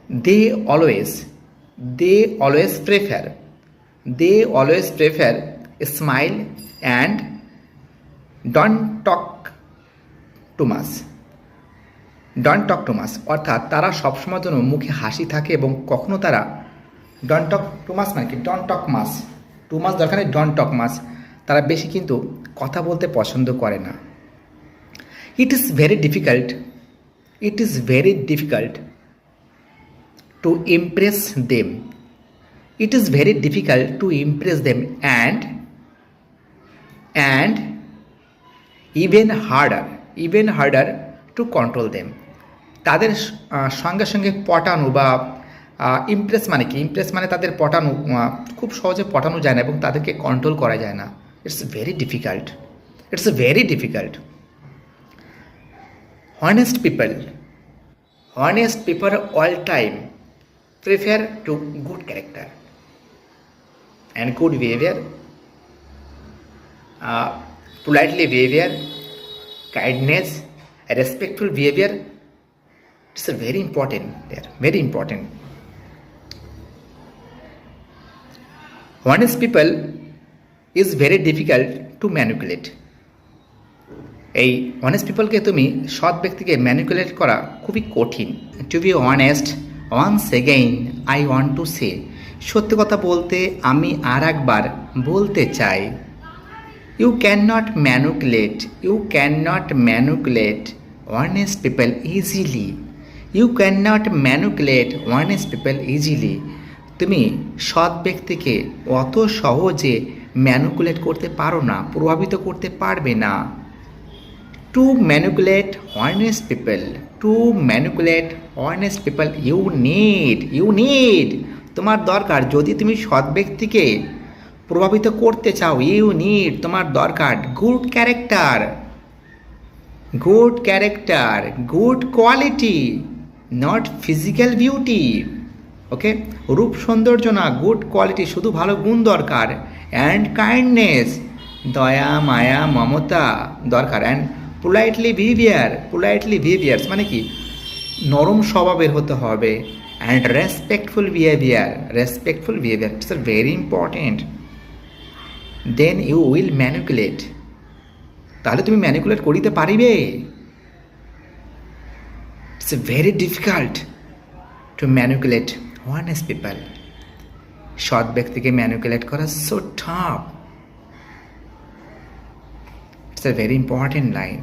they always prefer smile and don't talk too much. অর্থাৎ তারা সবসময় জন্য মুখে হাসি থাকে এবং কখনো তারা ডন্ট টক টু মাচ মানে কি don't talk much, too much দরকার নেই, ডন্ট টক মাচ, তারা বেশি কিন্তু কথা বলতে পছন্দ করে না। It is very difficult to impress them. It is very difficult to impress them and even harder to control them. তাদের সঙ্গে সঙ্গে পটানো বা ইমপ্রেস মানে কি, ইমপ্রেস মানে তাদের পটানো, খুব সহজে পটানো যায় না এবং তাদেরকে কন্ট্রোল করা যায় না। It's very difficult. Honest people all time prefer to good character and good behavior, politely behavior, kindness, respectful behavior. It's very important there, very important. Honest people is very difficult to manipulate. এই honest পিপলকে তুমি সৎ ব্যক্তিকে manipulate করা খুবই কঠিন। To be honest, once again I want to say, সত্যি কথা বলতে আমি আর একবার বলতে চাই। You can not manipulate honest people easily. তুমি সৎ ব্যক্তিকে অত সহজে ম্যানিপুলেট করতে পারো না, প্রভাবিত করতে পারবে না। To manipulate honest people you need তোমার দরকার, যদি তুমি সৎ ব্যক্তিকে প্রভাবিত করতে চাও, তোমার দরকার good character, good quality, not physical beauty. Okay, রূপ সৌন্দর্য না, গুড কোয়ালিটি, শুধু ভালো গুণ দরকার। অ্যান্ড কাইন্ডনেস, দয়া মায়া মমতা দরকার। অ্যান্ড পোলাইটলি বিহেভিয়ার্স মানে কি, নরম স্বভাবের হতে হবে। And respectful behaviour, it's very important. Then you will manipulate, তাহলে তুমি ম্যানিপুলেট করিতে পারিবে। It's very difficult to manipulate honest people. সৎ ব্যক্তিকে ম্যানিপুলেট করা so tough. It's a very important line.